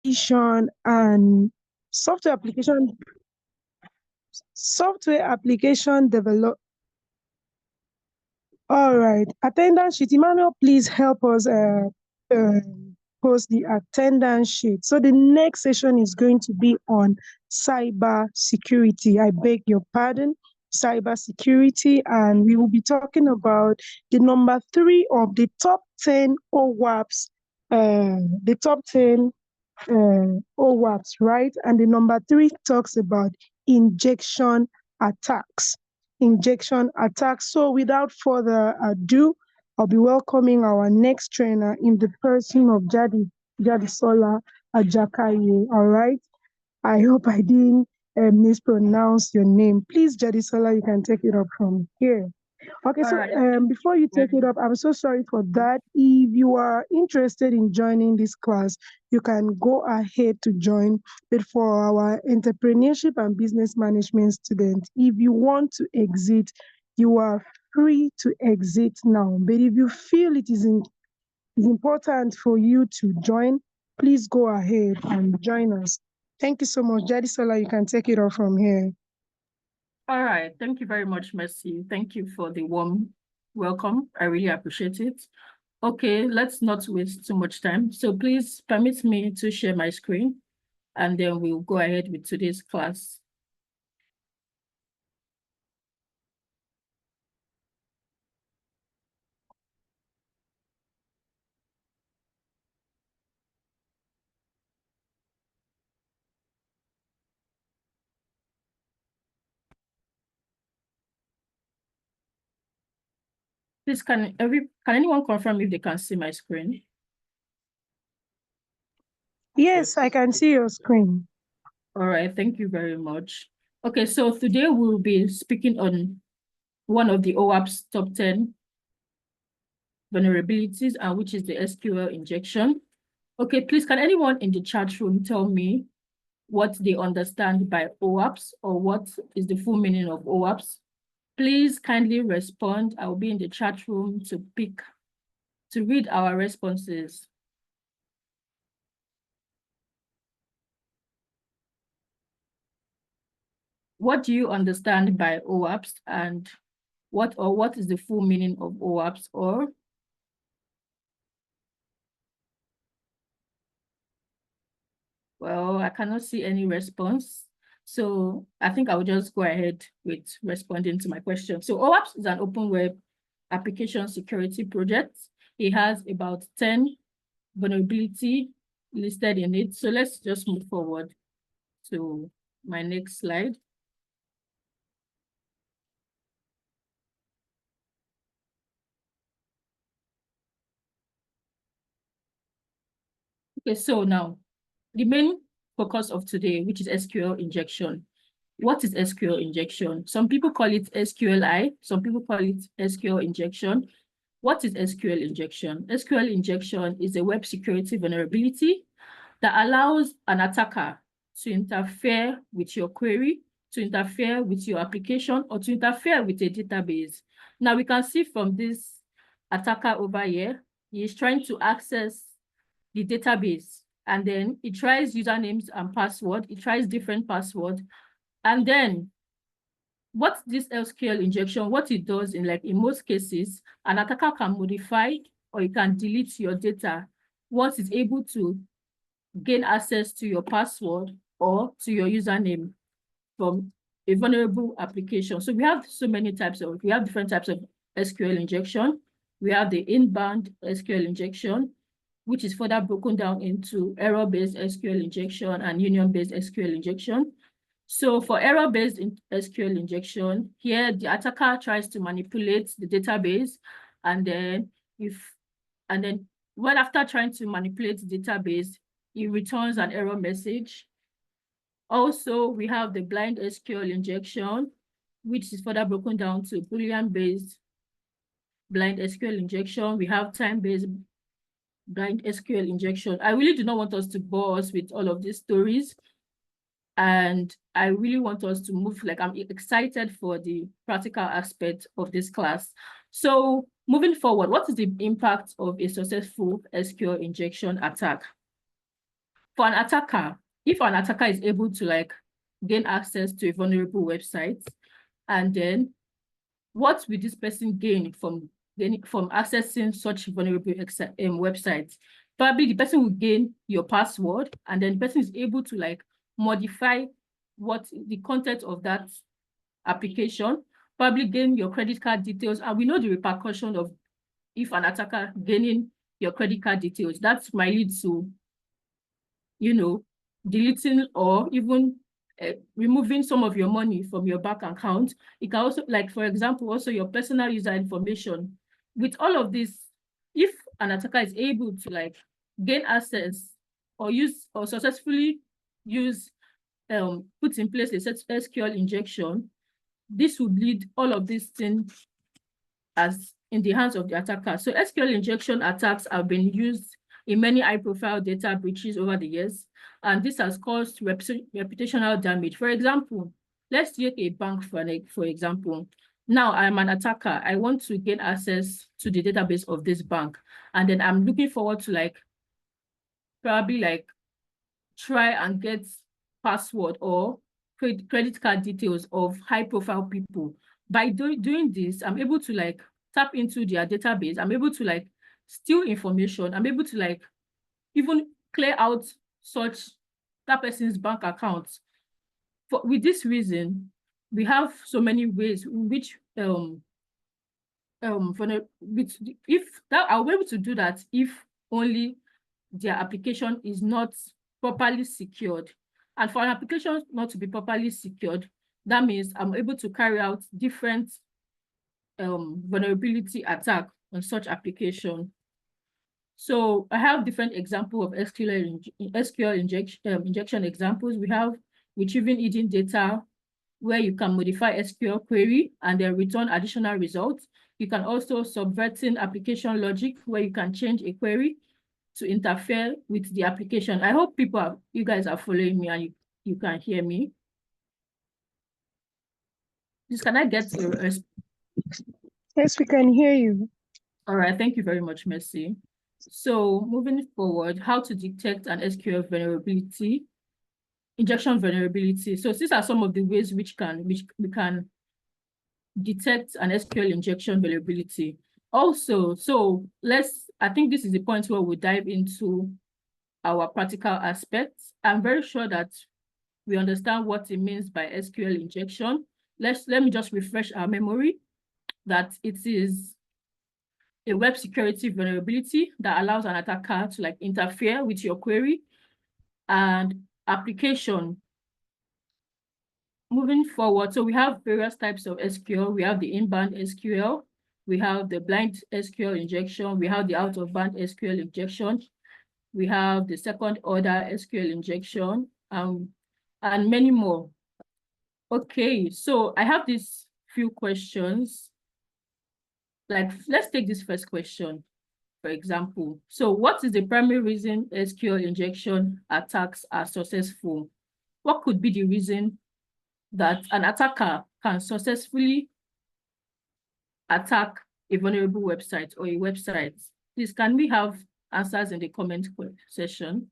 and software application develop. All right, attendance sheet. Emmanuel, please help us uh, post the attendance sheet. So the next session is going to be on cyber security. I beg your pardon, cyber security, and we will be talking about the number 3 of the top 10 OWASP, the top 10 OWASP, right? And the number 3 talks about injection attacks. So without further ado, I'll be welcoming our next trainer in the person of Jadesola Ajakaye. All right. I hope I didn't mispronounce your name. Please, Jadesola, you can take it up from here. Okay, All so right. before you take it up, I'm so sorry for that. If you are interested in joining this class, you can go ahead to join. But for our entrepreneurship and business management students, if you want to exit, you are free to exit now. But if you feel it is important for you to join, please go ahead and join us. Thank you so much. Jadesola, you can take it off from here. All right. Thank you very much, Mercy. Thank you for the warm welcome. I really appreciate it. Okay, let's not waste too much time. So please permit me to share my screen, and then we'll go ahead with today's class. Please, can anyone confirm if they can see my screen? Yes, I can see your screen. All right, thank you very much. Okay, so today we'll be speaking on one of the OWASP top 10 vulnerabilities, and which is the SQL injection. Okay, please, can anyone in the chat room tell me what they understand by OWASP, or what is the full meaning of OWASP? Please kindly respond. I'll be in the chat room to read our responses. What do you understand by OWASP, and what is the full meaning of OWASP? Or well, I cannot see any response. So I think I'll just go ahead with responding to my question. So OWASP is an open web application security project. It has about 10 vulnerability listed in it. So let's just move forward to my next slide. Okay, so now the main focus of today, which is SQL injection. What is SQL injection? Some people call it SQLI, some people call it SQL injection. What is SQL injection? SQL injection is a web security vulnerability that allows an attacker to interfere with your query, to interfere with your application, or to interfere with a database. Now we can see from this attacker over here, he is trying to access the database, and then it tries usernames and password, it tries different passwords, and then what this SQL injection, what it does in most cases, an attacker can modify or you can delete your data once it's able to gain access to your password or to your username from a vulnerable application. So we have different types of SQL injection. We have the inbound SQL injection, which is further broken down into error-based SQL injection and union-based SQL injection. So for error-based SQL injection, here the attacker tries to manipulate the database, and then after trying to manipulate the database, it returns an error message. Also, we have the blind SQL injection, which is further broken down to Boolean-based blind SQL injection. We have time-based blind SQL injection. I really do not want us to bore us with all of these stories, and I really want us to move, I'm excited for the practical aspect of this class. So moving forward, what is the impact of a successful SQL injection attack? For an attacker, if an attacker is able to like gain access to a vulnerable website, and then what will this person gain from accessing such vulnerable websites? Probably the person will gain your password, and then the person is able to like modify what the content of that application, probably gain your credit card details. And we know the repercussion of if an attacker gaining your credit card details, that might lead to, you know, deleting or even removing some of your money from your bank account. It can also, like, for example, also your personal user information. With all of this, if an attacker is able to like gain access or use or successfully use, put in place a SQL injection, this would lead all of these things as in the hands of the attacker. So SQL injection attacks have been used in many high-profile data breaches over the years, and this has caused reputational damage. For example, let's take a bank for example. Now I'm an attacker. I want to gain access to the database of this bank, and then I'm looking forward to like probably like try and get password or credit card details of high-profile people. By doing this, I'm able to like tap into their database. I'm able to like steal information. I'm able to like even clear out that person's bank accounts. With this reason, we have so many ways in which if that I'll be able to do that if only their application is not properly secured. And for an application not to be properly secured, that means I'm able to carry out different vulnerability attack on such application. So I have different examples of SQL injection examples. We have retrieving hidden data, where you can modify SQL query and then return additional results. You can also subverting application logic, where you can change a query to interfere with the application. I hope you guys are following me and you can hear me. Just can I get a Yes, we can hear you. All right, thank you very much, Mercy. So moving forward, how to detect an SQL vulnerability, injection vulnerability. So these are some of the ways which we can detect an SQL injection vulnerability. Also, so I think this is the point where we dive into our practical aspects. I'm very sure that we understand what it means by SQL injection. Let me just refresh our memory that it is a web security vulnerability that allows an attacker to like interfere with your query and application. Moving forward, so we have various types of SQL. We have the inbound SQL, we have the blind SQL injection, we have the out-of-band SQL injection, we have the second order SQL injection, and many more. Okay, so I have these few questions. Like, let's take this first question, for example. So what is the primary reason SQL injection attacks are successful? What could be the reason that an attacker can successfully attack a vulnerable website or a website? Please, can we have answers in the comment section?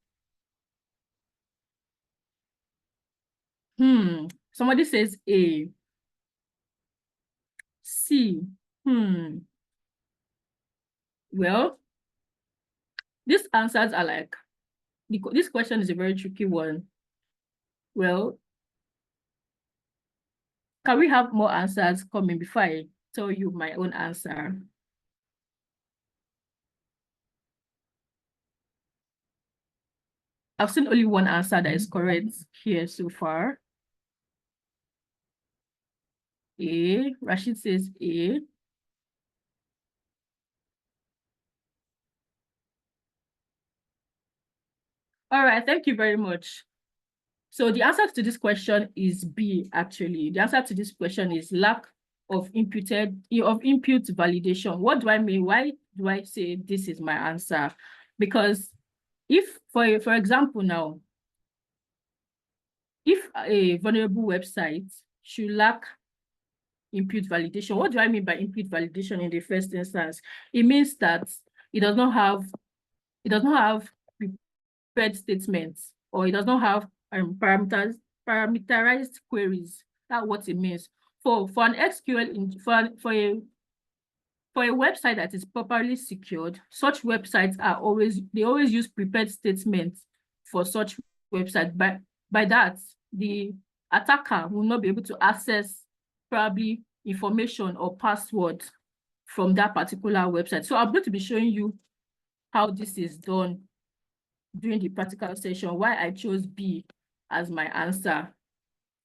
Somebody says A. C. Well, these answers are like, this question is a very tricky one. Well, can we have more answers coming before I tell you my own answer? I've seen only one answer that is correct here so far. A. Rashid says A. All right, thank you very much. So the answer to this question is B, actually. The answer to this question is lack of input validation. What do I mean? Why do I say this is my answer? Because if, for example now, if a vulnerable website should lack input validation, what do I mean by input validation in the first instance? It means that it does not have prepared statements or it does not have parameterized queries. That's what it means. For an SQL, for a website that is properly secured, such websites they always use prepared statements for such website. By that, the attacker will not be able to access probably information or password from that particular website. So I'm going to be showing you how this is done during the practical session, why I chose B as my answer.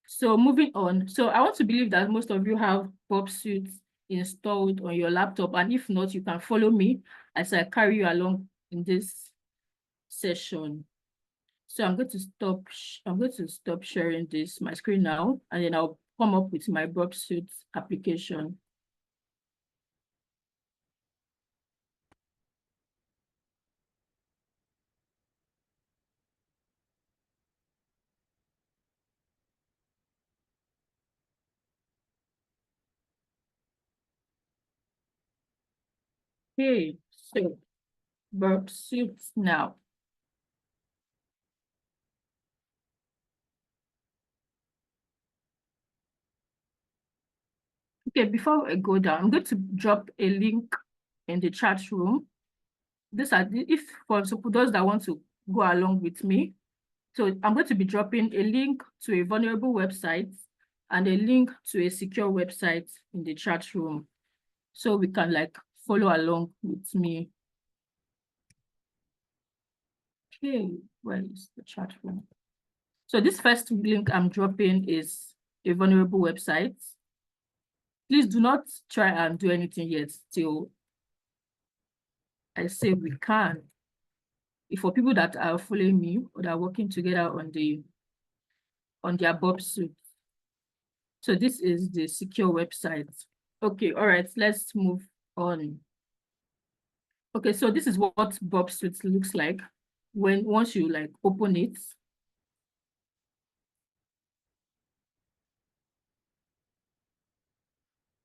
So moving on. So I want to believe that most of you have Bob Suite installed on your laptop. And if not, you can follow me as I carry you along in this session. So I'm going to stop sharing my screen now, and then I'll come up with my Bob Suite application. Okay, so Bob Suite now. Okay, before I go down, I'm going to drop a link in the chat room. For those that want to go along with me. So I'm going to be dropping a link to a vulnerable website and a link to a secure website in the chat room. So we can follow along with me. Okay, where is the chat room? So this first link I'm dropping is a vulnerable website. Please do not try and do anything yet till I say we can. If for people that are following me or that are working together on their Bob Suite. So this is the secure website. Okay, all right, let's move on. Okay, so this is what Bob Suite looks like once you open it.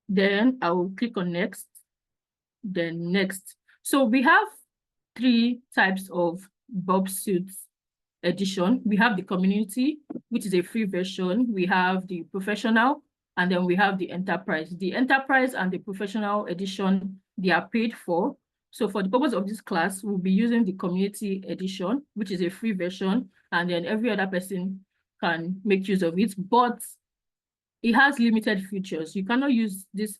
Then I will click on next, then next. So we have 3 types of Bob Suite edition. We have the community, which is a free version. We have the professional, and then we have the enterprise. The enterprise and the professional edition, they are paid for. So for the purpose of this class, we'll be using the community edition, which is a free version, and then every other person can make use of it. But it has limited features. You cannot use this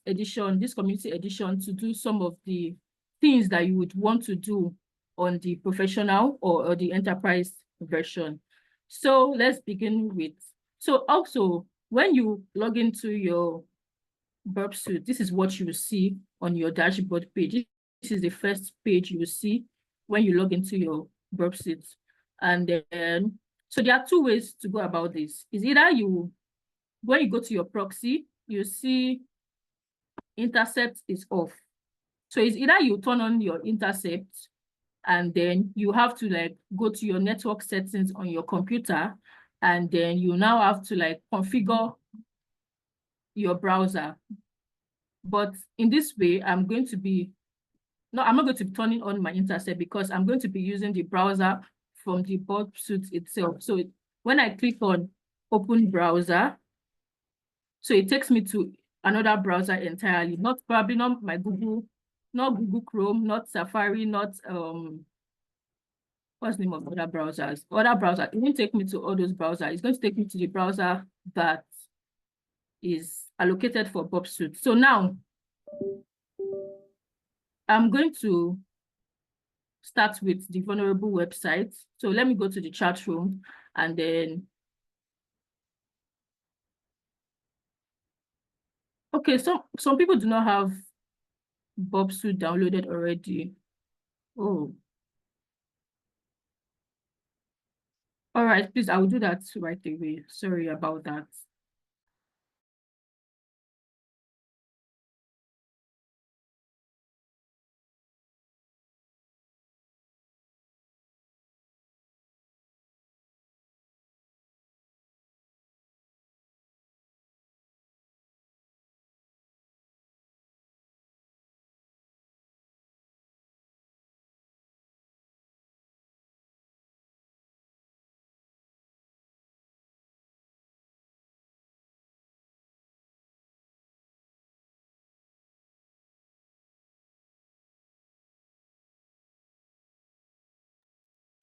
community edition, to do some of the things that you would want to do on the professional or the enterprise version. So let's begin with, so also when you log into your Burp Suite, this is what you will see on your dashboard page. This is the first page you will see when you log into your Burp Suite. And then, so there are 2 ways to go about this. Is either when you go to your proxy, you see intercept is off. So it's either you turn on your intercept, and then you have to go to your network settings on your computer, and then you now have to configure your browser. But in this way, I'm not going to be turning on my intercept, because I'm going to be using the browser from the Bob Suite itself. So when I click on open browser, so it takes me to another browser entirely, probably not my Google, not Google Chrome, not Safari, not what's the name of other browsers? Other browser. It won't take me to all those browsers. It's going to take me to the browser that is allocated for Bob Suite. So now I'm going to start with the vulnerable website. So let me go to the chat room, and then okay, so some people do not have Bob Suite downloaded already. Oh, all right, please, I will do that right away. Sorry about that.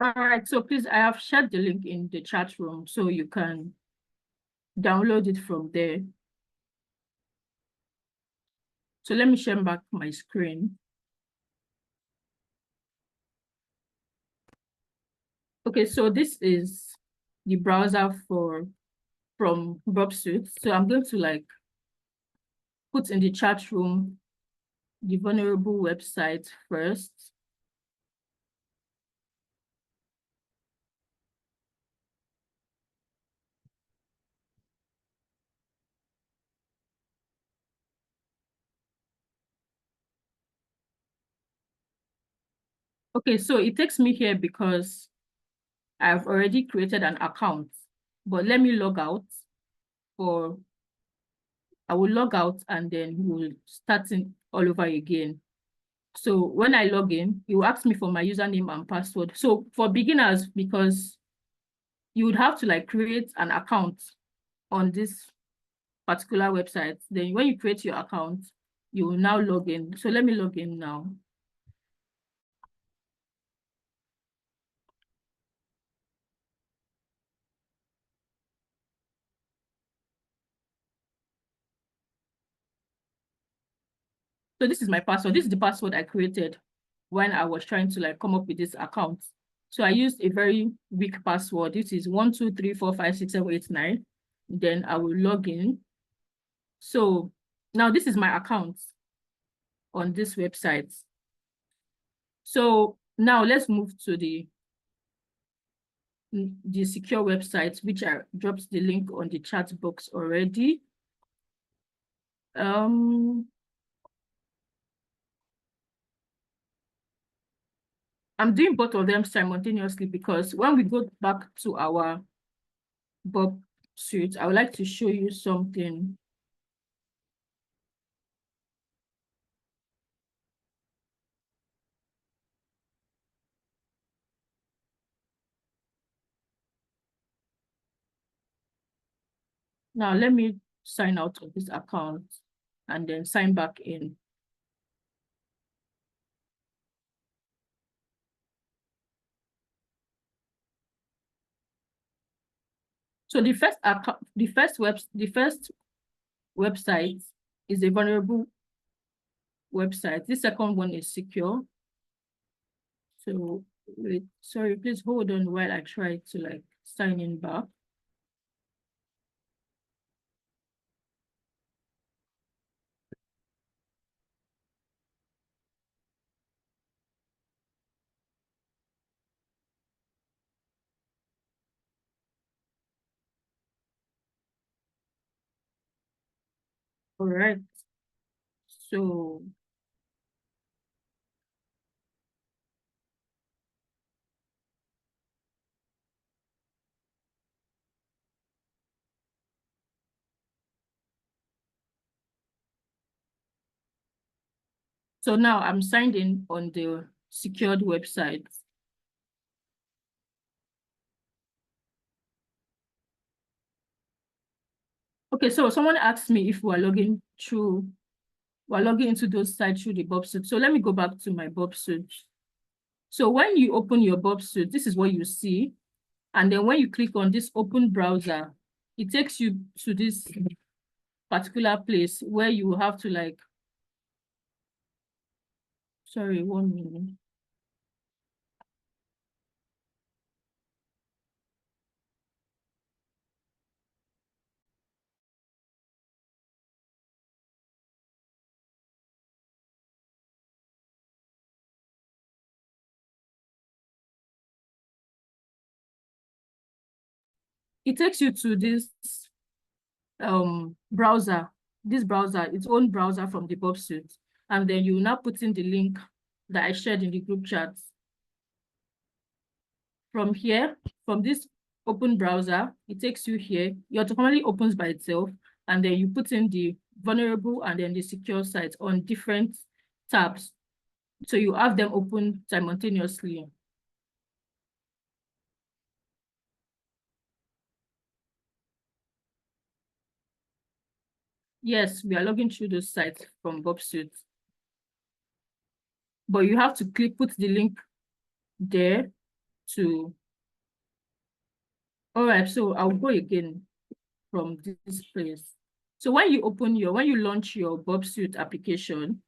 All right, so please, I have shared the link in the chat room so you can download it from there. So let me share back my screen. Okay, so this is the browser from Bobsuit. So I'm going to like put in the chat room the vulnerable website first. Okay, so it takes me here because I've already created an account, but let me log out I will log out and then we'll start in all over again. So when I log in, it will ask me for my username and password. So for beginners, because you would have to like create an account on this particular website. Then when you create your account, you will now log in. So let me log in now. So this is my password. This is the password I created when I was trying to like come up with this account. So I used a very weak password. This is 123456789. Then I will log in. So now this is my account on this website. So now let's move to the secure website, which I dropped the link on the chat box already. I'm doing both of them simultaneously because when we go back to our Bob suite, I would like to show you something. Now let me sign out of this account and then sign back in. So the first account, the first website is a vulnerable website. The second one is secure. So wait, sorry, please hold on while I try to like sign in back. All right. So now I'm signed in on the secured website. Okay, so someone asked me if we're logging into those sites through the Bob suite. So let me go back to my Bob suite. So when you open your Bob suite, this is what you see. And then when you click on this open browser, it takes you to this particular place where you have to like, sorry, 1 minute. It takes you to this browser, its own browser from the Bob suite. And then you now put in the link that I shared in the group chat. From here, from this open browser, it takes you here. It automatically opens by itself. And then you put in the vulnerable and then the secure sites on different tabs. So you have them open simultaneously. Yes, we are logging through those sites from Bob suite. But you have to put the link there to, all right, so I'll go again from this place. So when you launch your Bobsuit application,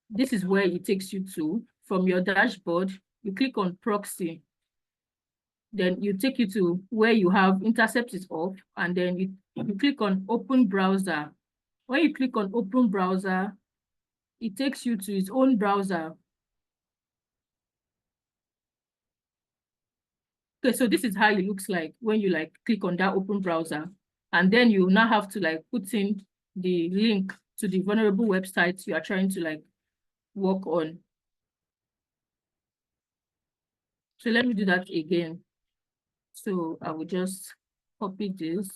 this is where it takes you to. From your dashboard, you click on proxy. Then you take you to where you have intercept is off, and then you click on open browser. When you click on open browser, it takes you to its own browser. Okay, so this is how it looks like when you click on that open browser. And then you now have to put in the link to the vulnerable website you are trying to work on. So let me do that again. So I will just copy this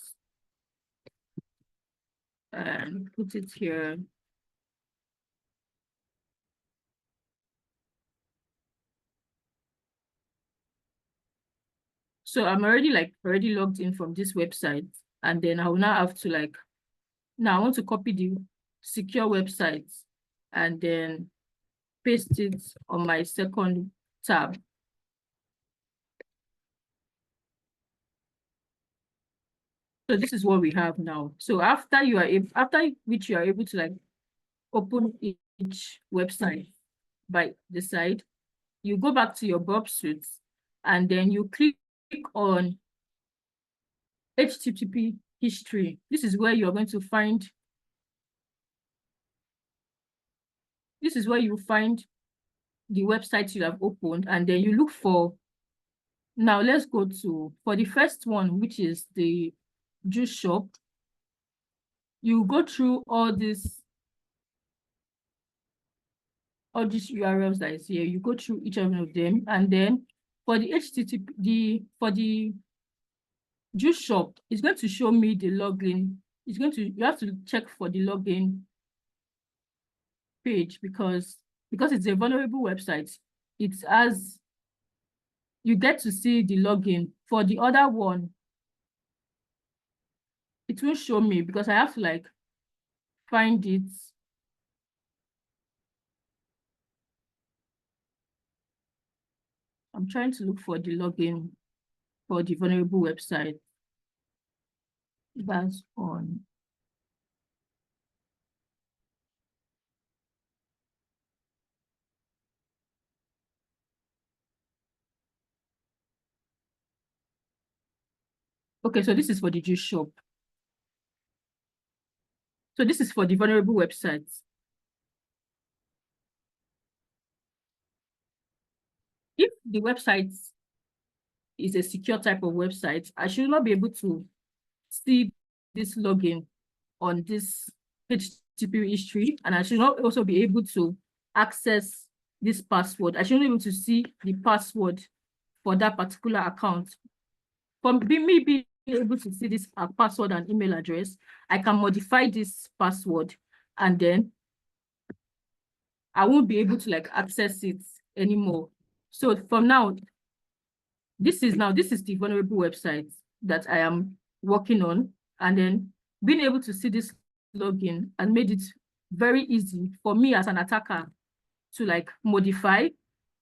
and put it here. So I'm already logged in from this website, and then I will now have to now I want to copy the secure website and then paste it on my second tab. So this is what we have now. So after which you are able to open each website by the side, you go back to your Bobsuit and then you click on HTTP history. This is where you're going to find, this is where you find the website you have opened, and then you look for, now let's go to, for the first one, which is the juice shop. You go through all these URLs that is here. You go through each one of them, and then for the HTTP, for the juice shop, it's going to show me the login. You have to check for the login page because it's a vulnerable website. It's as you get to see the login. For the other one, it won't show me because I have to find it. I'm trying to look for the login for the vulnerable website. That's on. Okay, so this is for the juice shop. So this is for the vulnerable websites. If the website is a secure type of website, I should not be able to see this login on this HTTP history, and I should not also be able to access this password. I should not be able to see the password for that particular account. For me being able to see this password and email address, I can modify this password, and then I won't be able to access it anymore. So from now, this is the vulnerable website that I am working on, and then being able to see this login and made it very easy for me as an attacker to modify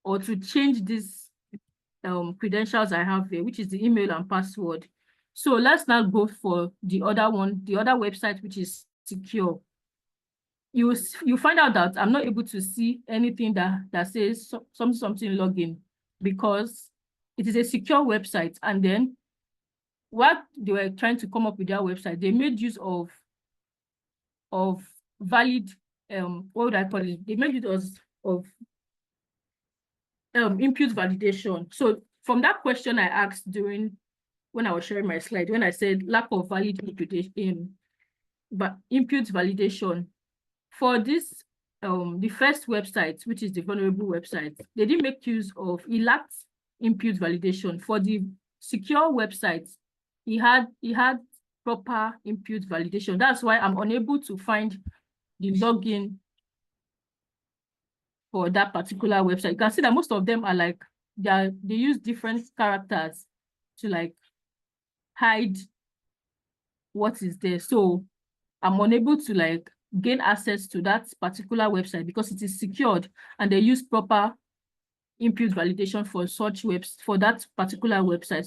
or to change this credentials I have here, which is the email and password. So let's now go for the other one, the other website, which is secure. You find out that I'm not able to see anything that says something login because it is a secure website. And then what they were trying to come up with their website, they made use of valid, what would I call it? They made use of input validation. So from that question I asked when I was sharing my slide, when I said lack of valid input validation, for this, the first website, which is the vulnerable website, they didn't make use of, it lacked input validation. For the secure websites, it had proper input validation. That's why I'm unable to find the login for that particular website. You can see that most of them are they use different characters to hide what is there. So I'm unable to gain access to that particular website because it is secured and they use proper input validation for such for that particular website.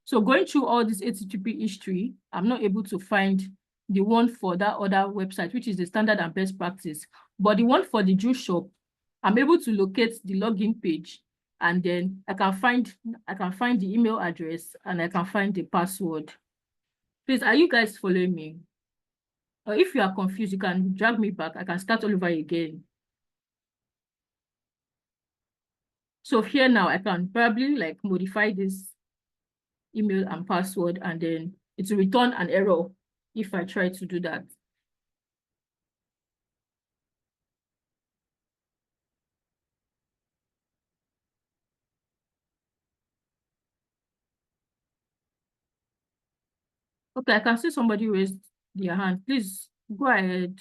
So going through all this HTTP history, I'm not able to find the one for that other website, which is the standard and best practice. But the one for the Jew shop, I'm able to locate the login page, and then I can find the email address, and I can find the password. Please, are you guys following me? Or if you are confused, you can drag me back. I can start all over again. So here now, I can probably like modify this email and password, and then it will return an error if I try to do that. Okay, I can see somebody raised their hand. Please go ahead.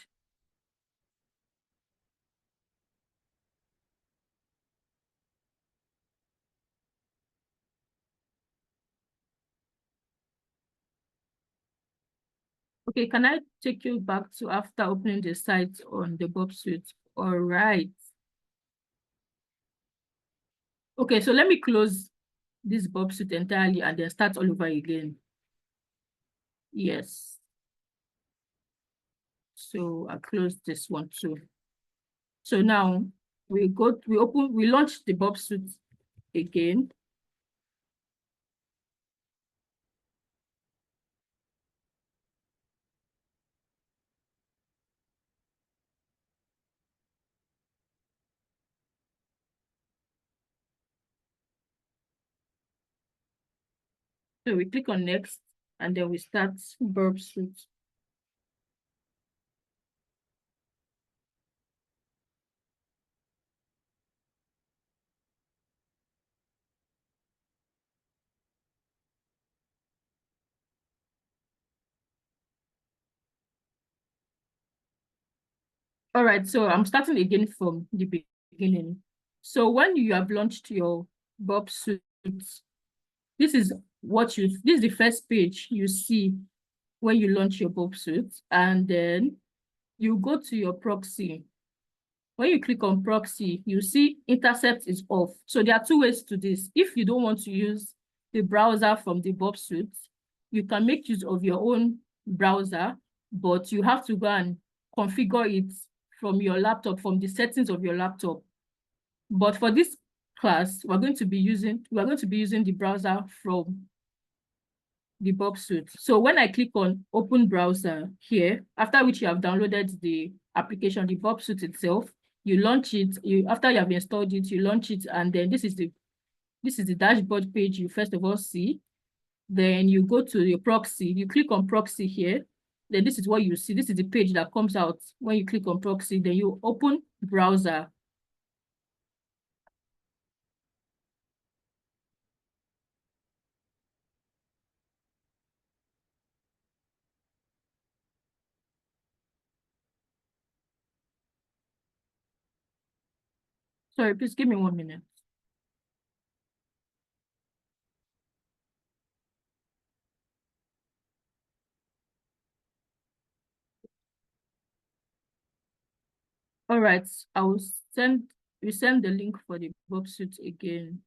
Okay, can I take you back to after opening the site on the Bob suite? All right. Okay, so let me close this Bob suite entirely and then start all over again. Yes. So I close this one too. So now we launch the Bob suite again. So we click on next, and then we start Bob suite. All right, so I'm starting again from the beginning. So when you have launched your Bob suite, this is the first page you see when you launch your Bob suite, and then you go to your proxy. When you click on proxy, you see intercept is off. So there are two ways to this. If you don't want to use the browser from the Bob suite, you can make use of your own browser, but you have to go and configure it from your laptop, from the settings of your laptop. But for this class, we're going to be using the browser from the Bob suite. So when I click on open browser here, after which you have downloaded the application, the Bob suite itself, you launch it. After you have installed it, you launch it, and then this is the dashboard page you first of all see. Then you go to your proxy, you click on proxy here. Then this is what you see. This is the page that comes out when you click on proxy. Then you open browser. Sorry, please give me 1 minute. All right, I will resend the link for the Bob suite again.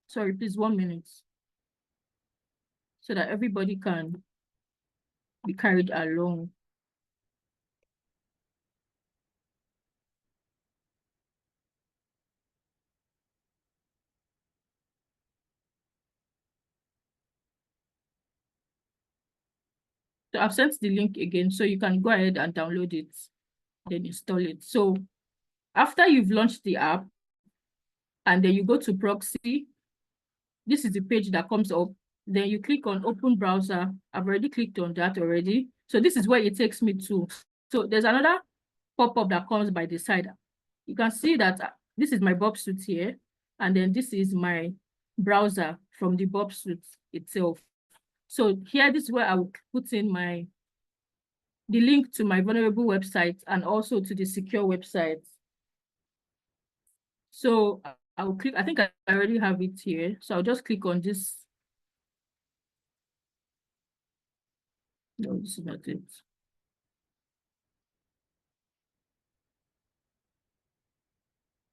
Sorry, please 1 minute, so that everybody can be carried along. So I've sent the link again, so you can go ahead and download it, then install it. So after you've launched the app, and then you go to proxy, this is the page that comes up. Then you click on open browser. I've already clicked on that already. So this is where it takes me to. So there's another pop-up that comes by the side. You can see that this is my Bob suite here, and then this is my browser from the Bob suite itself. So here, this is where I will put in the link to my vulnerable website and also to the secure website. So I'll click, I think I already have it here. So I'll just click on this. No, this is not it.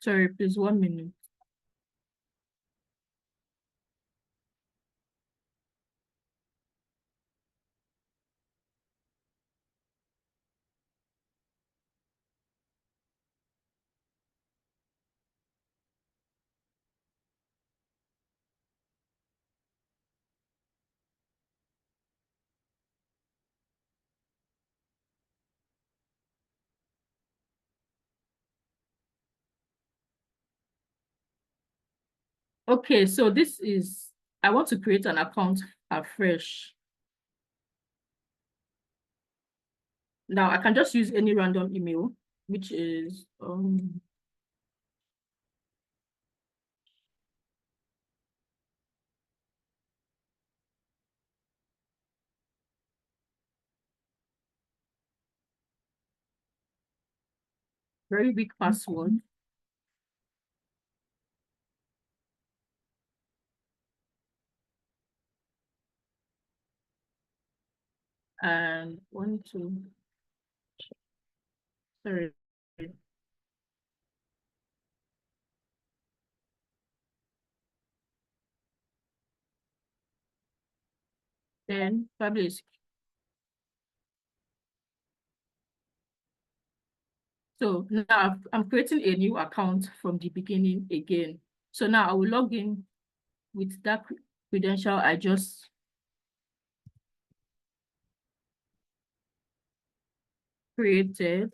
Sorry, please, 1 minute. Okay, so this is, I want to create an account afresh. Now I can just use any random email, which is very big password. And 1, 2, sorry. Then publish. So now I'm creating a new account from the beginning again. So now I will log in with that credential I just created.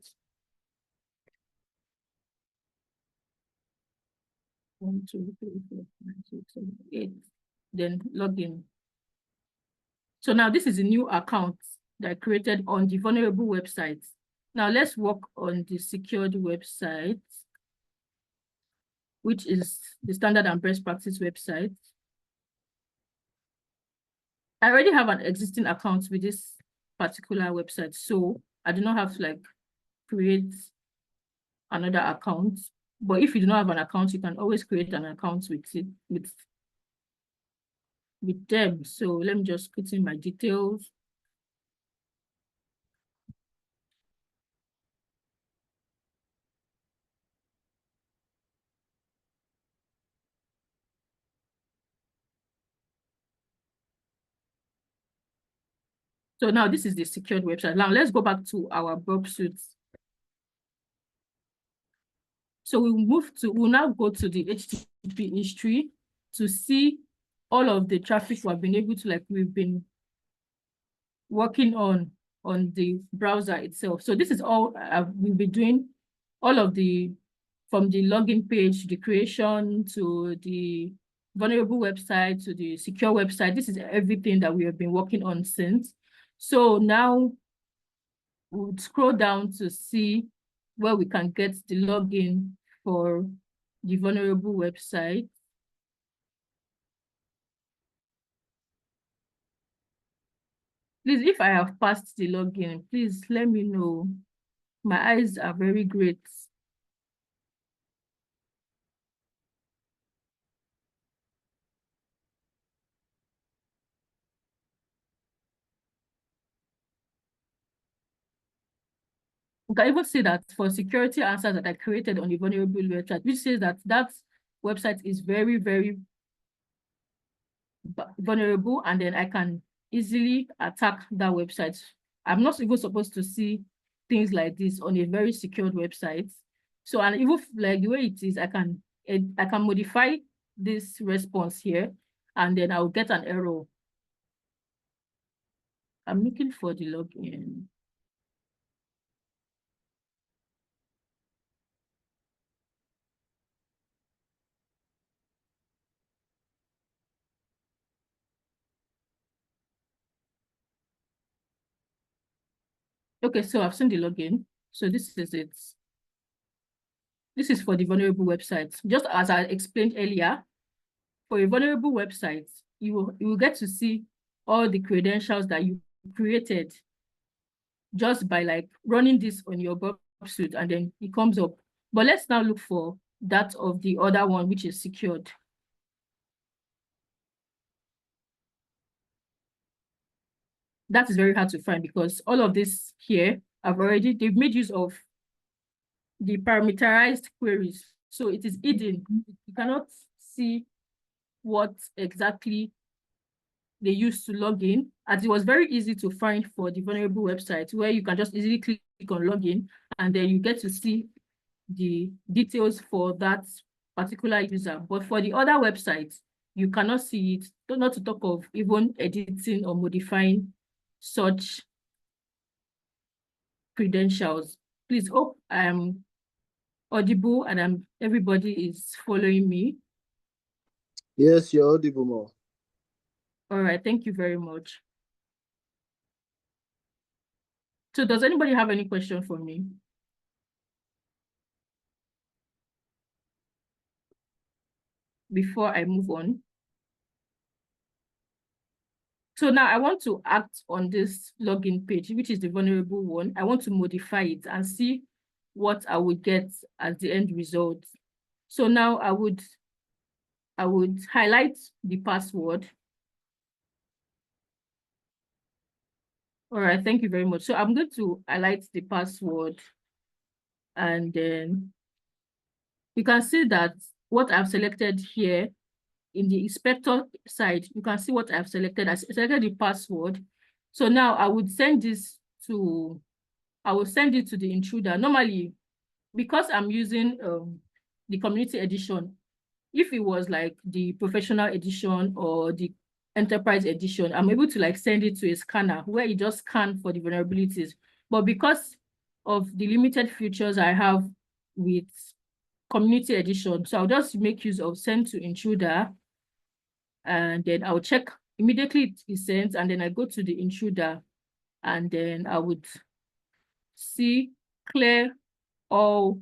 1, 2, 3, 4, 5, 6, 7, 8. Then log in. So now this is a new account that I created on the vulnerable website. Now let's work on the secured website, which is the standard and best practice website. I already have an existing account with this particular website, so I do not have to like create another account. But if you do not have an account, you can always create an account with it with them. So let me just put in my details. So now this is the secured website. Now let's go back to our Bob suits. So we'll now go to the HTTP history to see all of the traffic we've been able to, like, we've been working on the browser itself. So this is all we'll be doing, all of the, from the login page, the creation, to the vulnerable website, to the secure website. This is everything that we have been working on since. So now we'll scroll down to see where we can get the login for the vulnerable website. Please, if I have passed the login, please let me know. My eyes are very great. You can even see that for security answers that I created on the vulnerable website, which says that that website is very, very vulnerable, and then I can easily attack that website. I'm not even supposed to see things like this on a very secured website. So, and even like the way it is, I can modify this response here, and then I'll get an error. I'm looking for the login. Okay, so I've seen the login. So this is it. This is for the vulnerable website. Just as I explained earlier, for a vulnerable website, you will get to see all the credentials that you created just by like running this on your Bob suite, and then it comes up. But let's now look for that of the other one, which is secured. That is very hard to find because all of this here, they've made use of the parameterized queries. So it is hidden. You cannot see what exactly they used to log in, as it was very easy to find for the vulnerable website, where you can just easily click on login and then you get to see the details for that particular user. But for the other websites, you cannot see it, not to talk of even editing or modifying such credentials. Please hope I'm audible and everybody is following me. Yes, you're audible, Ma. All right, thank you very much. So does anybody have any question for me? Before I move on. So now I want to act on this login page, which is the vulnerable one. I want to modify it and see what I would get as the end result. So now I would highlight the password. All right, thank you very much. So I'm going to highlight the password, and then you can see that what I've selected here in the inspector side, you can see what I've selected. I selected the password. So now I would send this to, I will send it to the intruder. Normally, because I'm using the community edition, if it was like the professional edition or the enterprise edition, I'm able to like send it to a scanner where it just scan for the vulnerabilities. But because of the limited features I have with community edition, so I'll just make use of send to intruder, and then I'll check immediately it is sent, and then I go to the intruder, and then I would see clear all,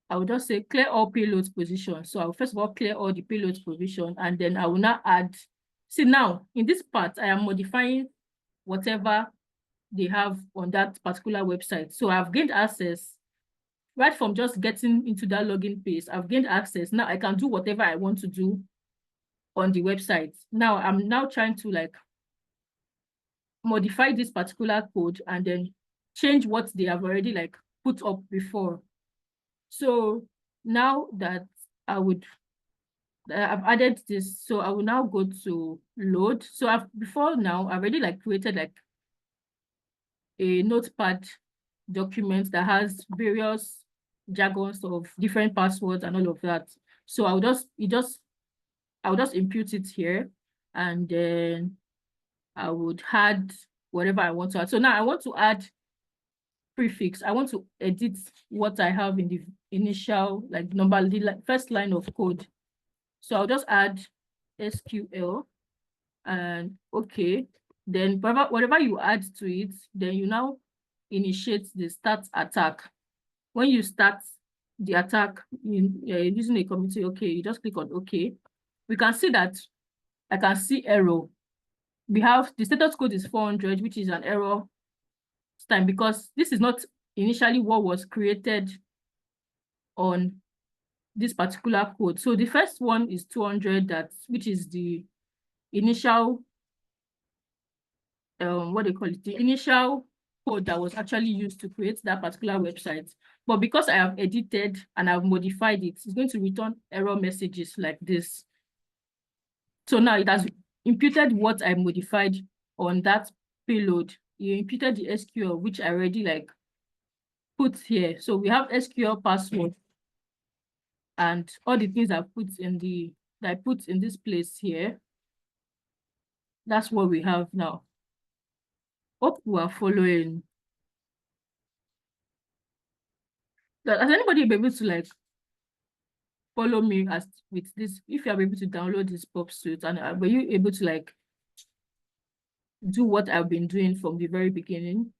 I will just say clear all payloads position. So I'll first of all clear all the payloads position, and then I will now add, see now in this part, I am modifying whatever they have on that particular website. So I've gained access right from just getting into that login page. I've gained access. Now I can do whatever I want to do on the website. Now I'm now trying to like modify this particular code and then change what they have already like put up before. So now that I've added this, so I will now go to load. So I've already like created like a notepad document that has various jargons of different passwords and all of that. So I'll just impute it here, and then I would add whatever I want to add. So now I want to add prefix. I want to edit what I have in the initial like number, the first line of code. So I'll just add SQL and okay. Then whatever you add to it, then you now initiate the start attack. When you start the attack using a community, okay, you just click on okay. We can see that I can see error. We have the status code is 400, which is an error time because this is not initially what was created on this particular code. So the first one is 200, which is the initial what they call it, the initial code that was actually used to create that particular website. But because I have edited and I've modified it, it's going to return error messages like this. So now it has imputed what I modified on that payload. You imputed the SQL, which I already like put here. So we have SQL password and all the things I put in this place here. That's what we have now. Hope we are following. Has anybody been able to like follow me as with this? If you are able to download this pop suite, and were you able to like do what I've been doing from the very beginning?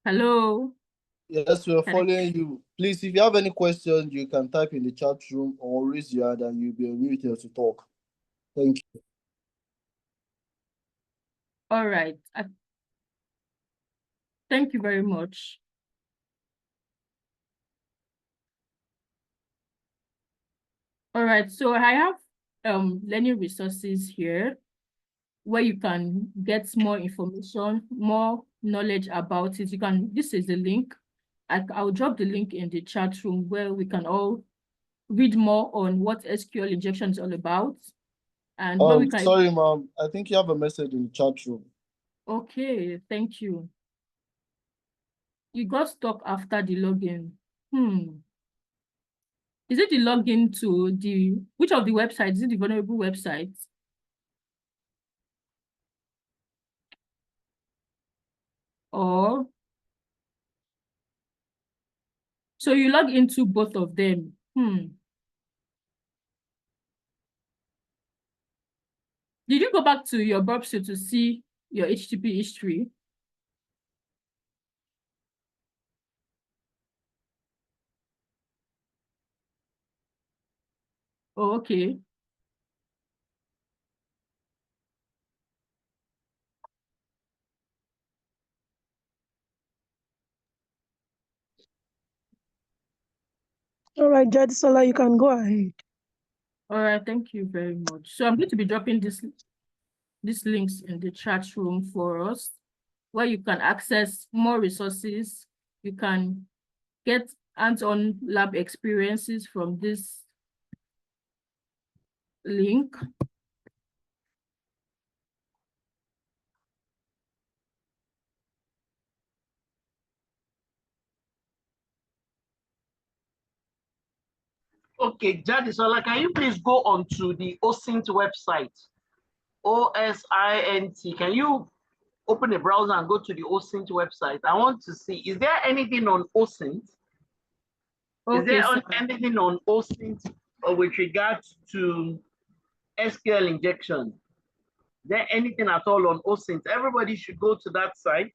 Hello? Yes, we're Can I? following you. Please, if you have any questions, you can type in the chat room or raise your hand and you'll be unmuted to talk. Thank you. All right. Thank you very much. All right, so I have learning resources here. where you can get more information, more knowledge about it. This is the link. I'll drop the link in the chat room where we can all read more on what SQL injection is all about. And where we can. Sorry, ma'am. I think you have a message in the chat room. Okay, thank you. You got stuck after the login. Is it the login to which of the websites? Is it the vulnerable website? Or, so you log into both of them. Did you go back to your browser to see your HTTP history? Oh, okay. All right, Jadesola, you can go ahead. All right, thank you very much. So I'm going to be dropping these links in the chat room for us, where you can access more resources. You can get hands-on lab experiences from this link. Okay, Jadesola, can you please go on to the OSINT website? OSINT. Can you open the browser and go to the OSINT website? I want to see, is there anything on OSINT? Okay, is there anything on OSINT with regards to SQL injection? Is there anything at all on OSINT? Everybody should go to that site.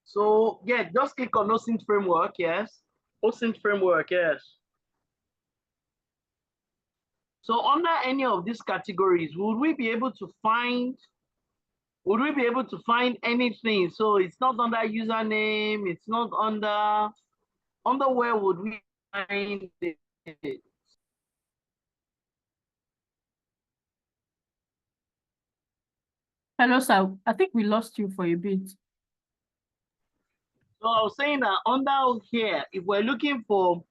So yeah, just click on OSINT framework, yes. OSINT framework, yes. So under any of these categories, would we be able to find anything? So it's not under username, it's not under where would we find it? Hello, sir. I think we lost you for a bit. So I was saying that under here, if we're looking for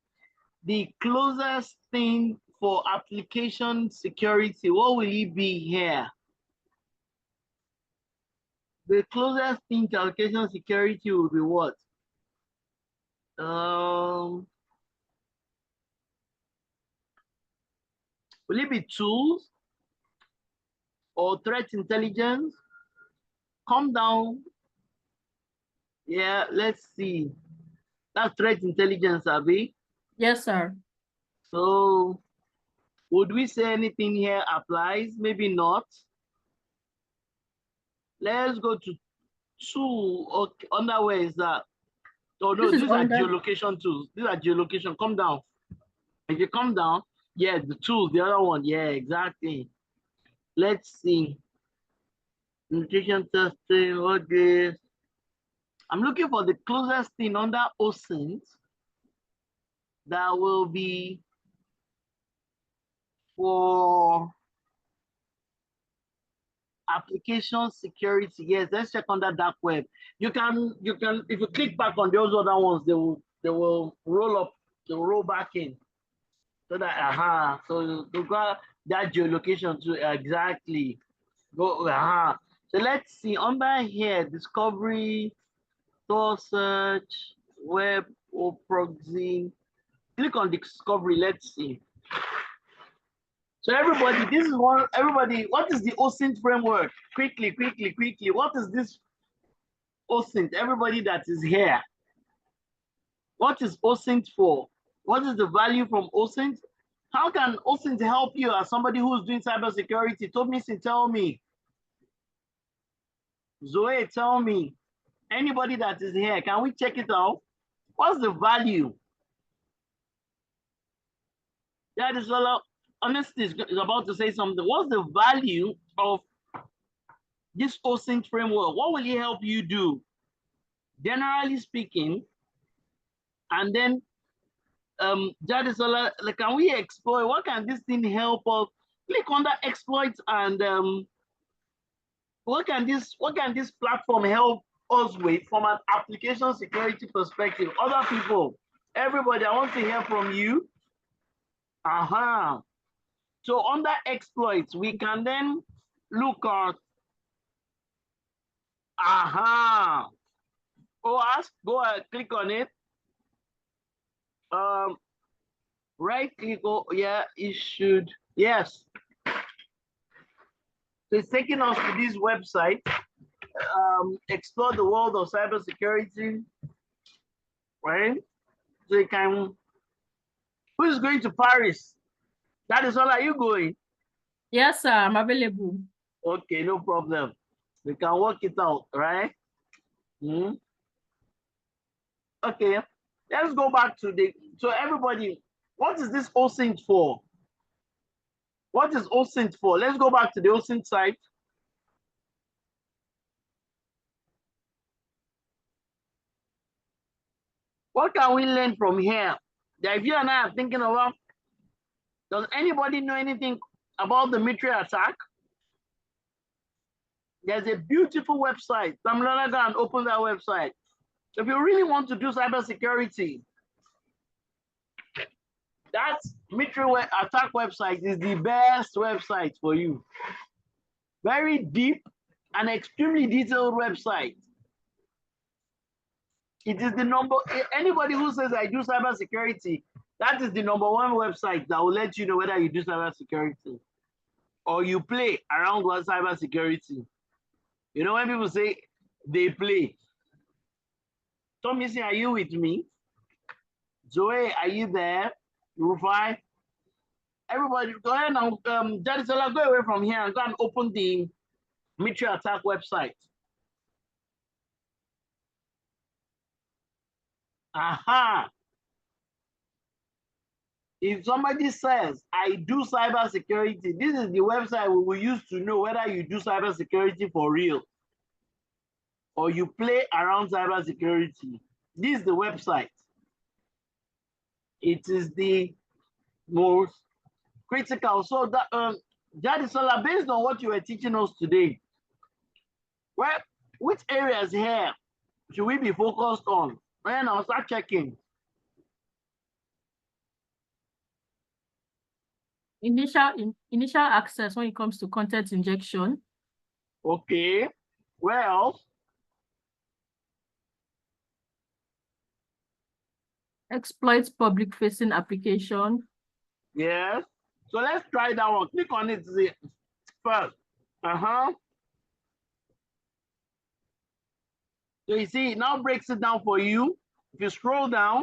the closest thing for application security, what will it be here? The closest thing to application security will be what? Will it be tools or threat intelligence? Come down. Yeah, let's see. That's threat intelligence, Abby. Yes, sir. So would we say anything here applies? Maybe not. Let's go to tool. Okay, under where is that? Oh no, these are geolocation tools. These are geolocation. Come down. If you come down, yeah, the tools, the other one, yeah, exactly. Let's see. Nutrition testing, what this? I'm looking for the closest thing under OSINT that will be for application security. Yes, let's check under dark web. You can if you click back on those other ones, they will roll up, they will roll back in. So that so to go that geolocation too, exactly. Go So let's see under here, discovery, source search, web or proxy. Click on discovery, let's see. So everybody, this is one, everybody, what is the OSINT framework? Quickly. What is this OSINT? Everybody that is here. What is OSINT for? What is the value from OSINT? How can OSINT help you as somebody who's doing cybersecurity? Tell me. Zoe, tell me. Anybody that is here, can we check it out? What's the value? That is all. Honesty is about to say something. What's the value of this OSINT framework? What will it help you do? generally speaking, and then Jadesola, like, can we exploit? What can this thing help us? Click on the exploits and what can this platform help us with from an application security perspective? Other people, everybody, I want to hear from you. So under exploits, we can then look at OWASP. Go ahead, click on it. Right click. Oh, yeah, it should. Yes. So it's taking us to this website. Explore the world of cybersecurity. Right. So you can. Who's going to Paris? That is all. Are you going? Yes, sir, I'm available. Okay, no problem. We can work it out, right? Okay, let's go back to so everybody, what is this OSINT for? What is OSINT for? Let's go back to the OSINT site. What can we learn from here? That you and I are thinking about, does anybody know anything about the military attack? There's a beautiful website. I'm gonna go and open that website. If you really want to do cybersecurity, that military attack website is the best website for you. Very deep and extremely detailed website. It is the number, anybody who says I do cybersecurity, that is the #1 website that will let you know whether you do cybersecurity or you play around with cybersecurity. You know, when people say they play. Tommy, are you with me? Zoe, are you there? Rufai? Everybody, go ahead now. Jadesola, go away from here and go and open the military attack website. If somebody says, I do cybersecurity, this is the website we will use to know whether you do cybersecurity for real or you play around cybersecurity. This is the website. It is the most critical. So that Jadesola, based on what you were teaching us today, well, which areas here should we be focused on? When I'll start checking. Initial access when it comes to content injection. Okay. Well, Exploits public facing application. yes. So let's try that one. Click on it first. So you see, it now breaks it down for you. If you scroll down,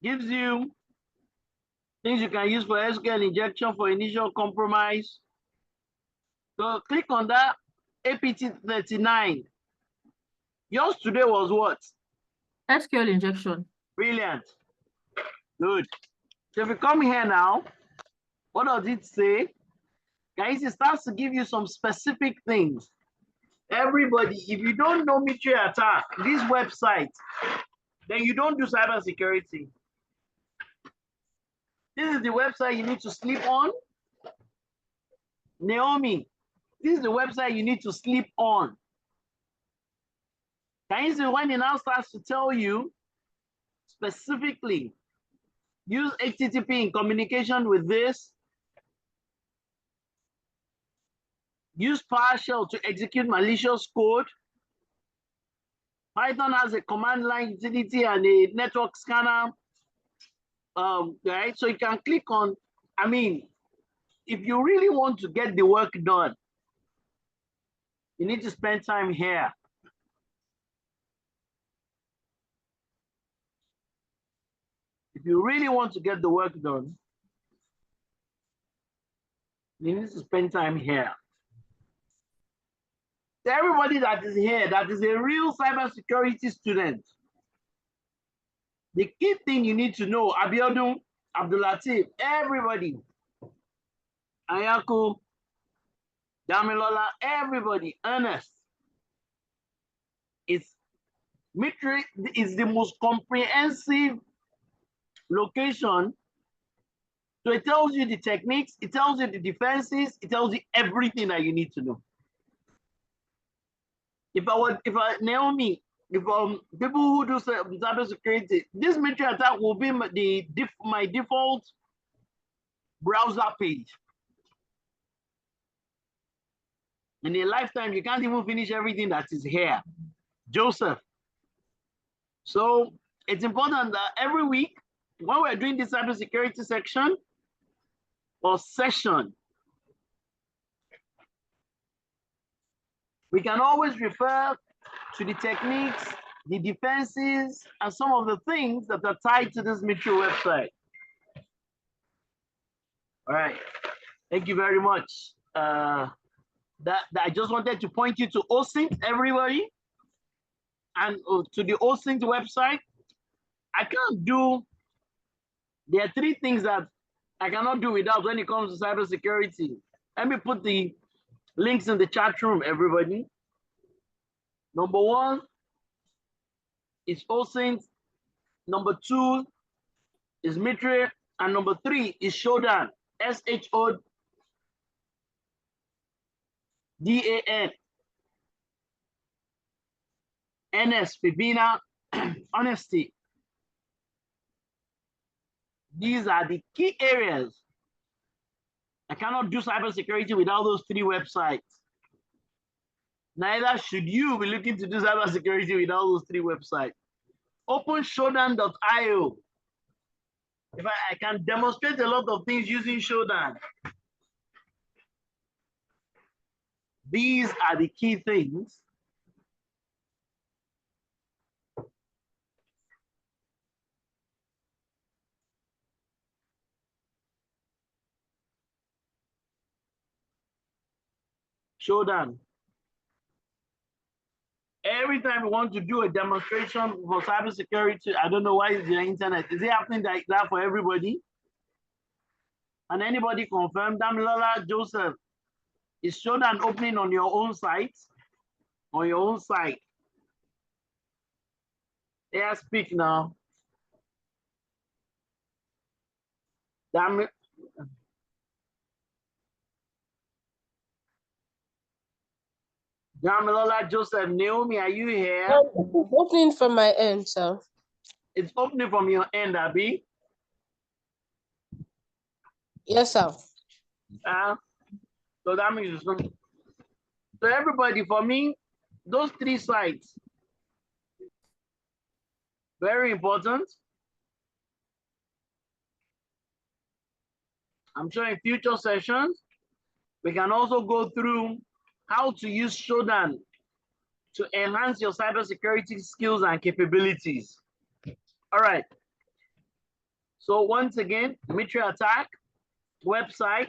gives you things you can use for SQL injection for initial compromise. So click on that APT 39. Yours today was what? SQL injection. Brilliant. Good. So if you come here now, what does it say? Guys, it starts to give you some specific things. Everybody, if you don't know military attack, this website, then you don't do cybersecurity. This is the website you need to sleep on. Naomi, this is the website you need to sleep on. Can you see when it now starts to tell you specifically, use HTTP in communication with this, use PowerShell to execute malicious code. Python has a command line utility and a network scanner. Right, so you can click on, I mean, if you really want to get the work done, you need to spend time here. If you really want to get the work done, you need to spend time here. To everybody that is here, that is a real cybersecurity student, the key thing you need to know, Abiodun, Abdulatif, everybody, Ayako, Damilola, everybody, Ernest. Mitre is the most comprehensive location. So it tells you the techniques, it tells you the defenses, it tells you everything that you need to know. Naomi, if people who do cybersecurity, this military attack will be my default browser page. In a lifetime, you can't even finish everything that is here. Joseph. So it's important that every week, when we're doing this cybersecurity section or session, we can always refer to the techniques, the defenses, and some of the things that are tied to this military website. All right, thank you very much. I just wanted to point you to OSINT, everybody, and to the OSINT website. There are three things that I cannot do without when it comes to cybersecurity. Let me put the links in the chat room, everybody. Number one is OSINT. Number two is Mitre. And number three is Shodan, SHODAN. NS, Fibina, Honesty. These are the key areas. I cannot do cybersecurity without those three websites. Neither should you be looking to do cybersecurity without those three websites. Open Shodan.io. If I can demonstrate a lot of things using Shodan. These are the key things. Shodan. Every time we want to do a demonstration for cybersecurity, I don't know why is the internet. Is it happening like that for everybody? And anybody confirm? Damilola Joseph, is Shodan opening on your own site? On your own site. Yeah, speak now. Damn it. Damilola Joseph, Naomi, are you here? Opening from my end, sir. It's opening from your end, Abby. Yes, sir. So that means so everybody, for me, those three sites, very important. I'm sure in future sessions, we can also go through how to use Shodan to enhance your cybersecurity skills and capabilities. All right. So once again, Mitre Attack website,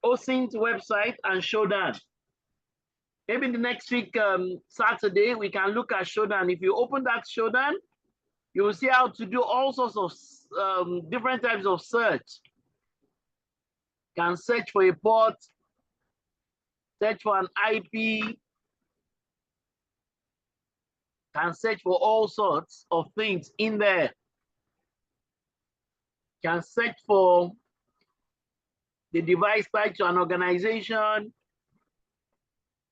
OSINT website, and Shodan. Maybe the next week, Saturday, we can look at Shodan. If you open that Shodan, you will see how to do all sorts of different types of search. You can search for a port, search for an IP, can search for all sorts of things in there. Can search for the device tied to an organization.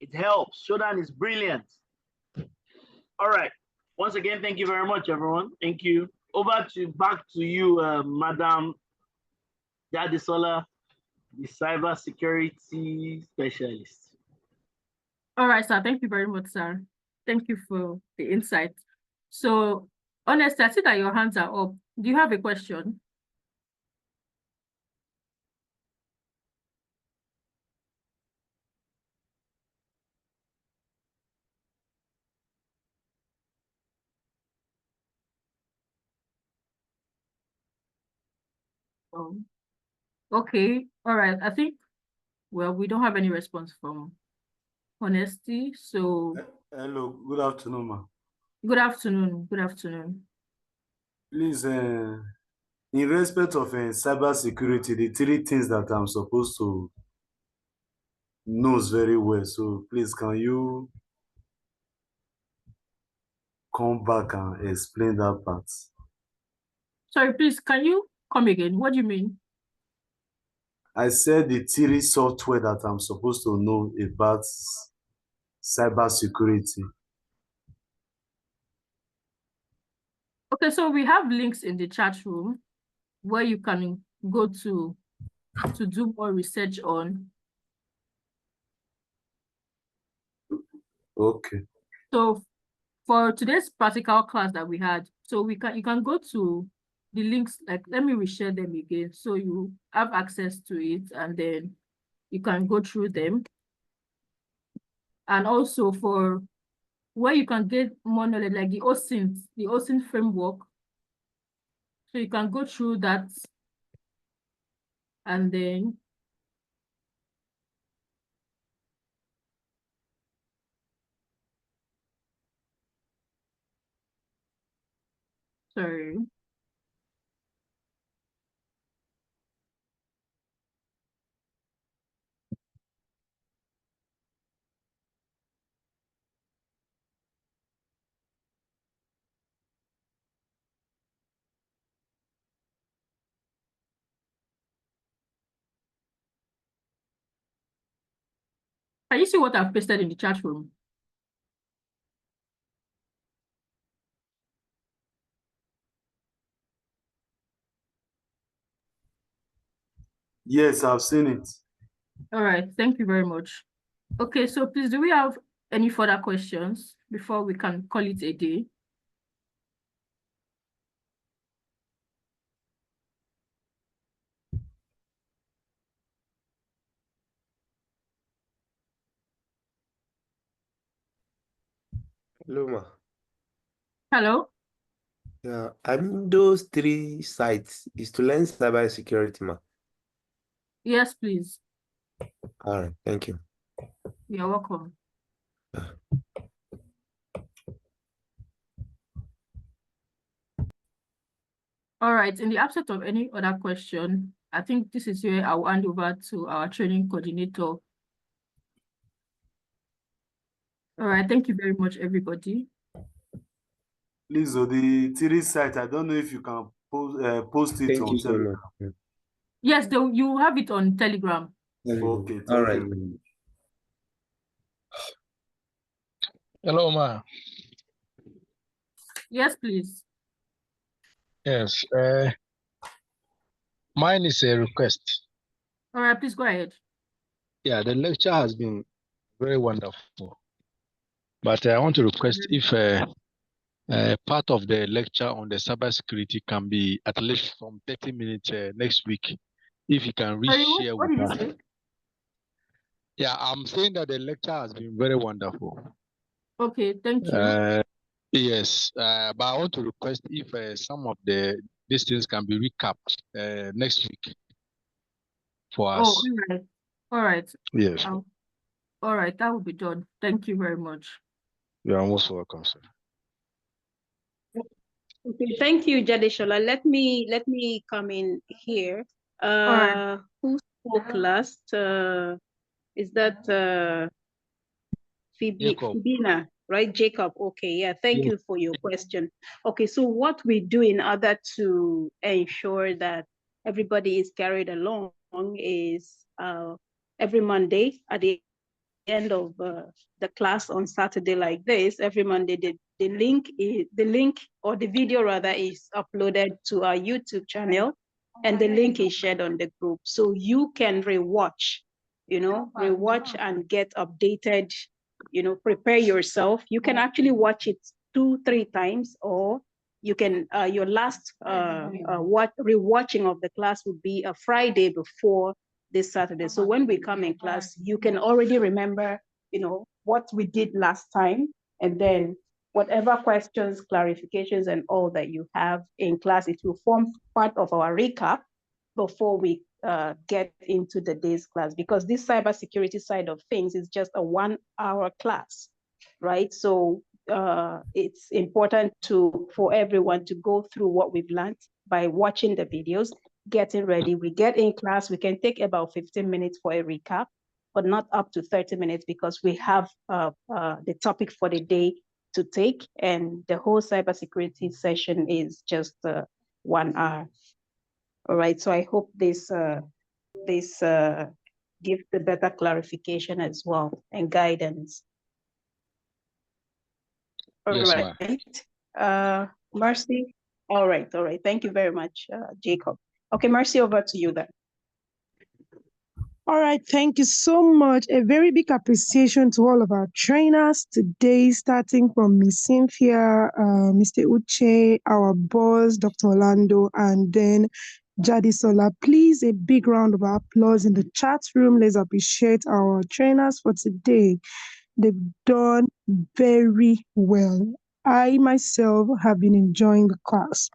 It helps. Shodan is brilliant. All right. Once again, thank you very much, everyone. Thank you. Back to you, Madam Jadesola, the cybersecurity specialist. All right, sir. Thank you very much, sir. Thank you for the insight. So, honestly, I see that your hands are up. Do you have a question? Okay. All right. I think, well, we don't have any response from Honesty. So, hello, good afternoon, ma. good afternoon. Good afternoon. Please, in respect of cybersecurity, the three things that I'm supposed to knows very well. So please, can you come back and explain that part? Sorry, please, can you come again? What do you mean? I said the theory software that I'm supposed to know about cybersecurity. Okay, so we have links in the chat room where you can go to do more research on. Okay. So for today's practical class that we had, so you can go to the links, like let me reshare them again so you have access to it and then you can go through them. And also for where you can get more knowledge, like the OSINT framework. So you can go through that and then sorry. Can you see what I've pasted in the chat room? Yes, I've seen it. All right, thank you very much. Okay, so please, do we have any further questions before we can call it a day? Hello, ma. Hello? Yeah, I mean those 3 sites is to learn cybersecurity, ma. Yes, please. All right, thank you. You're welcome. All right, in the absence of any other question, I think this is where I'll hand over to our training coordinator. All right, thank you very much, everybody. Please, the theory site, I don't know if you can post it Thank on you so Telegram. much. Yes, you have it on Telegram. Okay, All thank right. you. Hello, ma. Yes, please. Yes, mine is a request. All right, please go ahead. Yeah, the lecture has been very wonderful, but I want to request if part of the lecture on the cybersecurity can be at least from 30 minutes next week, if you can Sorry, reshare what with did you us. say? Yeah, I'm saying that the lecture has been very wonderful. Okay, thank you. Yes, but I want to request if some of these things can be recapped next week for Oh, us. all right. All right. Yes, All right, that will be done. Thank you very much. you are most welcome, sir. Okay, thank you, Jadesola. Let me come in here. All right. Who spoke last? Is that Jacob. Fibina, right? Jacob. Okay, yeah. Thank Yes. you for your question. Okay, so what we do in order to ensure that everybody is carried along is every Monday at the end of the class on Saturday like this, every Monday, the link or the video rather is uploaded to our YouTube channel, and the link is shared on the group. So you can rewatch and get updated, prepare yourself. You can actually watch it 2-3 times, or you can, your last rewatching of the class would be a Friday before this Saturday. So when we come in class, you can already remember, what we did last time, and then whatever questions, clarifications, and all that you have in class, it will form part of our recap before we get into the day's class, because this cybersecurity side of things is just a 1-hour class, right? So it's important for everyone to go through what we've learned by watching the videos, getting ready. We get in class, we can take about 15 minutes for a recap. but not up to 30 minutes because we have the topic for the day to take, and the whole cybersecurity session is just 1 hour. All right, so I hope this gives the better clarification as well and guidance. All Yes, right, ma'am. Marcy. All right. Thank you very much, Jacob. Okay, Marcy, over to you then. All right, thank you so much. A very big appreciation to all of our trainers today, starting from Miss Cynthia, Mr. Uche, our boss, Dr. Orlando, and then Jadesola. Please, a big round of applause in the chat room. Let's appreciate our trainers for today. They've done very well. I myself have been enjoying the class.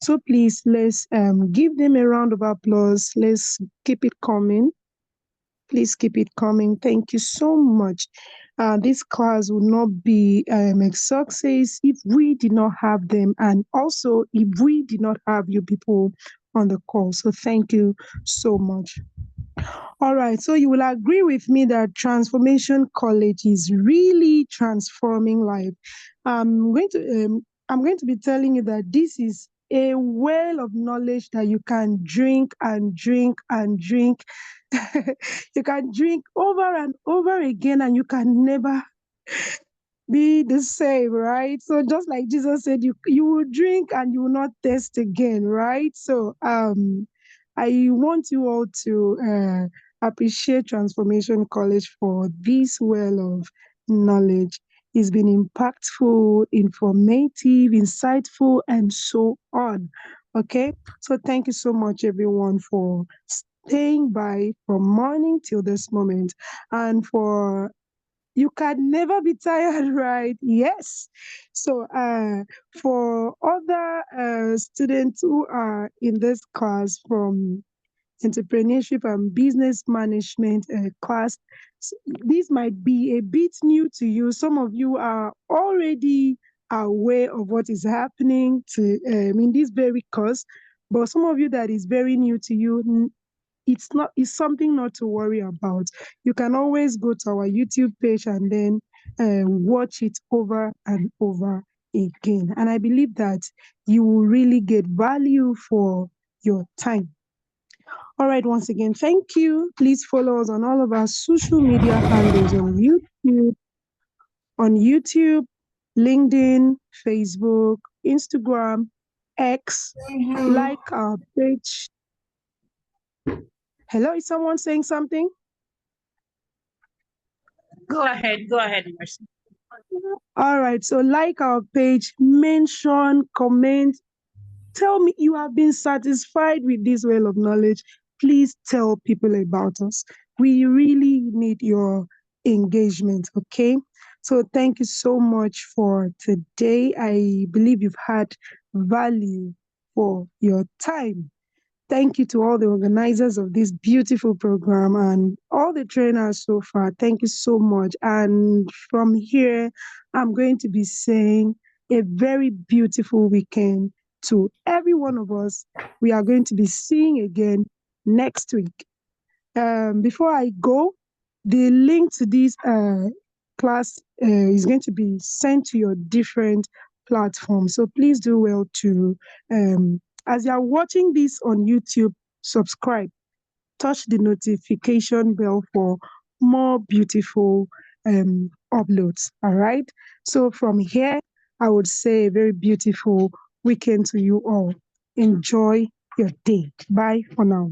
So please, let's give them a round of applause. Let's keep it coming. Please keep it coming. Thank you so much. This class would not be a success if we did not have them, and also if we did not have you people on the call. So thank you so much. All right, so you will agree with me that Transformation College is really transforming life. I'm going to be telling you that this is a well of knowledge that you can drink and drink and drink. You can drink over and over again, and you can never be the same, right? So just like Jesus said, you will drink and you will not thirst again, right? So I want you all to appreciate Transformation College for this well of knowledge. It's been impactful, informative, insightful, and so on. Okay, so thank you so much, everyone, for staying by from morning till this moment, and for you can never be tired, right? Yes. So for other students who are in this class from entrepreneurship and business management class, this might be a bit new to you. Some of you are already aware of what is happening to in this very course, but some of you that is very new to you, it's something not to worry about. You can always go to our YouTube page and then watch it over and over again. And I believe that you will really get value for your time. All right, once again, thank you. Please follow us on all of our social media handles on YouTube, LinkedIn, Facebook, Instagram, X, like our page. Hello, is someone saying something? Go ahead, Marcy. All right, so like our page, mention, comment, tell me you have been satisfied with this well of knowledge. Please tell people about us. We really need your engagement, okay? So thank you so much for today. I believe you've had value for your time. Thank you to all the organizers of this beautiful program and all the trainers so far. Thank you so much. And from here, I'm going to be saying a very beautiful weekend to every one of us. We are going to be seeing again next week. Before I go, the link to this class is going to be sent to your different platforms. So please do well to as you are watching this on YouTube, subscribe, touch the notification bell for more beautiful uploads. All right. So from here, I would say a very beautiful weekend to you all. Enjoy your day. Bye for now.